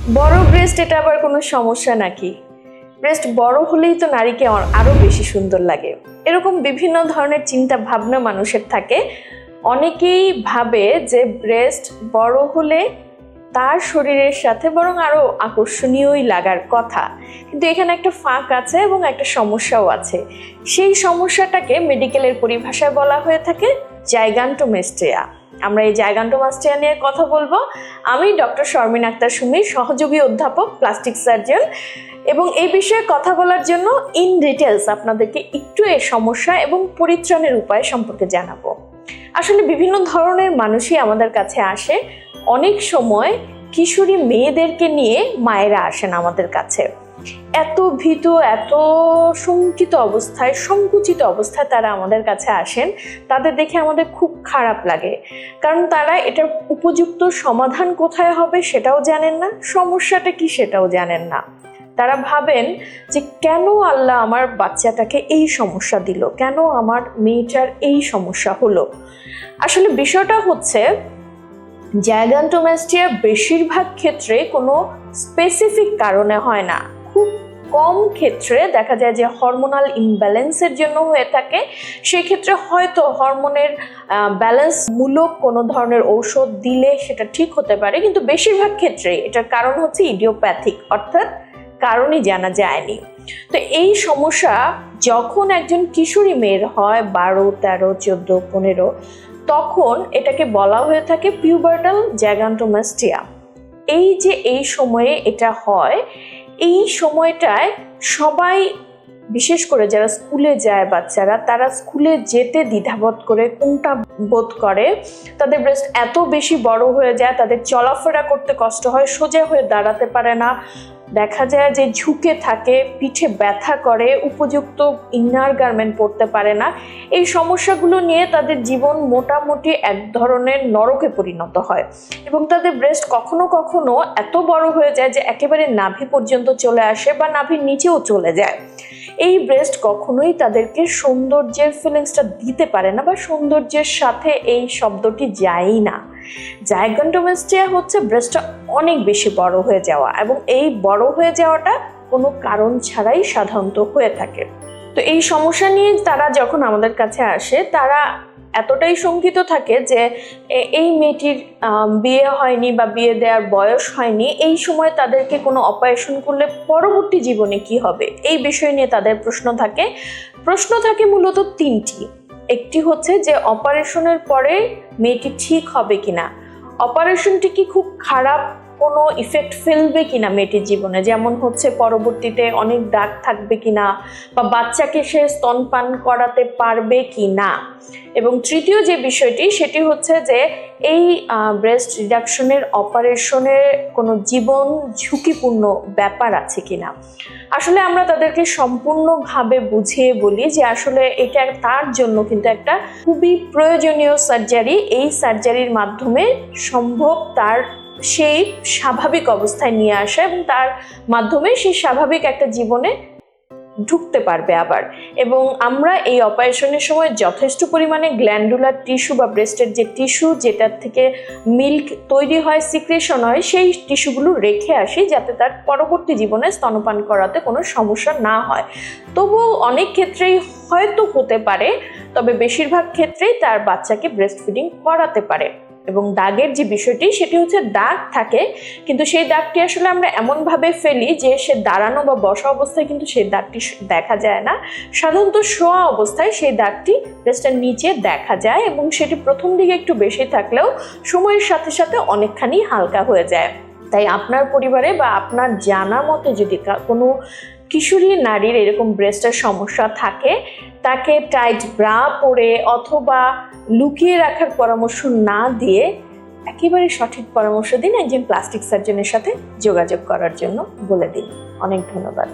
বড় ব্রেস্ট এটা আবার কোনো সমস্যা নাকি? ব্রেস্ট বড় হলেই তো নারীকে আরো বেশি সুন্দর লাগে, এরকম বিভিন্ন ধরনের চিন্তা ভাবনা মানুষের থাকে। অনেকেই ভাবে যে ব্রেস্ট বড় হলে তার শরীরের সাথে বরং আরো আকর্ষণীয়ই লাগার কথা, কিন্তু এখানে একটা ফাঁক আছে এবং একটা সমস্যাও আছে। সেই সমস্যাটাকে মেডিকেলের পরিভাষায় বলা হয়ে থাকে জাইগান্টোমেস্টিয়া। আমরা এই জাইগান্টোমাস্টিয়া নিয়ে কথা বলবো। আমি ডক্টর শর্মিন আক্তার সুমি, সহযোগী অধ্যাপক, প্লাস্টিক সার্জন, এবং এই বিষয়ে কথা বলার জন্য ইন ডিটেলস আপনাদেরকে একটু এই সমস্যা এবং পরিত্রাণের উপায় সম্পর্কে জানাবো। আসলে বিভিন্ন ধরনের মানুষই আমাদের কাছে আসে। অনেক সময় কিশোরী মেয়েদেরকে নিয়ে মায়েরা আসেন আমাদের কাছে। এত ভীত, এত শঙ্কিত অবস্থায়, সংকুচিত অবস্থায় তারা আমাদের কাছে আসেন। তাদের দেখে আমাদের খুব খারাপ লাগে, কারণ তারা এটার উপযুক্ত সমাধান কোথায় হবে সেটাও জানেন না, সমস্যাটা কি সেটাও জানেন না। তারা ভাবেন যে কেন আল্লাহ আমার বাচ্চাটাকে এই সমস্যা দিল, কেন আমার মেয়েটার এই সমস্যা হলো। আসলে বিষয়টা হচ্ছে জাইগান্টোমাস্টিয়া বেশিরভাগ ক্ষেত্রে কোনো স্পেসিফিক কারণে হয় না। খুব কম ক্ষেত্রে দেখা যায় যে হরমোনাল ইমব্যালেন্সের জন্য হয়ে থাকে। সেক্ষেত্রে হয়তো হরমোনের ব্যালেন্সমূলক কোনো ধরনের ঔষধ দিলে সেটা ঠিক হতে পারে, কিন্তু বেশিরভাগ ক্ষেত্রে এটার কারণ হচ্ছে ইডিওপ্যাথিক, অর্থাৎ কারণই জানা যায়নি। তো এই সমস্যা যখন একজন কিশোরী মেয়ের হয় 12, 13, 14, 15, তখন এটাকে বলা হয়ে থাকে পিউবার্টাল জাইগান্টোমাস্টিয়া। এই সময়ে এটা হয়, এই সময়টায় সবাই, বিশেষ করে যারা স্কুলে যায় বাচ্চারা, তারা স্কুলে যেতে দ্বিধাবোধ করে, কোনটা বোধ করে। তাদের ব্রেস্ট এত বেশি বড় হয়ে যায়, তাদের চলাফেরা করতে কষ্ট হয়, সোজা হয়ে দাঁড়াতে পারে না, দেখা যায় যে ঝুঁকে থাকে, পিঠে ব্যথা করে, উপযুক্ত ইনার গার্মেন্ট পরতে পারে না। এই সমস্যাগুলো নিয়ে তাদের জীবন মোটামুটি এক ধরনের নরকে পরিণত হয়, এবং তাদের ব্রেস্ট কখনো কখনো এত বড় হয়ে যায় যে একেবারে নাভি পর্যন্ত চলে আসে বা নাভির নিচেও চলে যায়। এই ব্রেস্ট কখনোই তাদেরকে সৌন্দর্যের ফিলিংসটা দিতে পারে না, বা সৌন্দর্যের সাথে এই শব্দটি যায়ই না। জাইগান্টোমাস্টিয়া হচ্ছে ব্রেস্টটা অনেক বেশি বড় হয়ে যাওয়া, এবং এই বড় হয়ে যাওয়াটা কোনো কারণ ছাড়াই সাধারণত হয়ে থাকে। তো এই সমস্যা নিয়ে তারা যখন আমাদের কাছে আসে, তারা এতটাই শঙ্কিত থাকে যে এই মেয়েটির বিয়ে হয়নি বা বিয়ে দেওয়ার বয়স হয়নি, এই সময় তাদেরকে কোনো অপারেশন করলে পরবর্তী জীবনে কি হবে, এই বিষয় নিয়ে তাদের প্রশ্ন থাকে মূলত তিনটি। একটি হচ্ছে যে অপারেশনের পরে মেয়েটি ঠিক হবে কিনা, অপারেশনটি কি খুব খারাপ কোনো ইফেক্ট ফেলবে কিনা মেয়েটির জীবনে, যেমন হচ্ছে পরবর্তীতে অনেক দাগ থাকবে কিনা, বা বাচ্চাকে সে স্তনপান করাতে পারবে কিনা। এবং তৃতীয় যে বিষয়টি, সেটি হচ্ছে যে এই ব্রেস্ট রিডাকশনের অপারেশনের কোনো জীবন ঝুঁকিপূর্ণ ব্যাপার আছে কিনা। আসলে আমরা তাদেরকে সম্পূর্ণভাবে বুঝিয়ে বলি যে আসলে এটা তার জন্য কিন্তু একটা খুবই প্রয়োজনীয় সার্জারি। এই সার্জারির মাধ্যমে সম্ভব তার সেই স্বাভাবিক অবস্থায় নিয়ে আসা, এবং তার মাধ্যমে সেই স্বাভাবিক একটা জীবনে ঢুকতে পারবে আবার। এবং আমরা এই অপারেশনের সময় যথেষ্ট পরিমাণে গ্ল্যান্ডুলার টিস্যু বা ব্রেস্টের যে টিস্যু, যেটার থেকে মিল্ক তৈরি হয়, সিক্রেশন হয়, সেই টিস্যুগুলো রেখে আসি যাতে তার পরবর্তী জীবনে স্তনপান করাতে কোনো সমস্যা না হয়। তবুও অনেক ক্ষেত্রেই হয়তো হতে পারে, তবে বেশিরভাগ ক্ষেত্রেই তার বাচ্চাকে ব্রেস্ট ফিডিং করাতে পারে। এবং দাগের যে বিষয়টি, সেটি হচ্ছে দাগ থাকে, কিন্তু সেই দাগটি আসলে আমরা এমনভাবে ফেলি যে সে দাঁড়ানো বা বসা অবস্থায় কিন্তু সেই দাগটি দেখা যায় না। সাধারণত শোয়া অবস্থায় সেই দাগটি ব্রেস্টের নিচে দেখা যায়, এবং সেটি প্রথম দিকে একটু বেশি থাকলেও সময়ের সাথে সাথে অনেকখানি হালকা হয়ে যায়। তাই আপনার পরিবারে বা আপনার জানা মতে যদি কোনো কিশোরী নারীর এরকম ব্রেস্টের সমস্যা থাকে, তাকে টাইট ব্রা পরে অথবা লুকিয়ে রাখার পরামর্শ না দিয়ে একেবারে সঠিক পরামর্শ দিন, একজন প্লাস্টিক সার্জনের সাথে যোগাযোগ করার জন্য বলে দিন। অনেক ধন্যবাদ।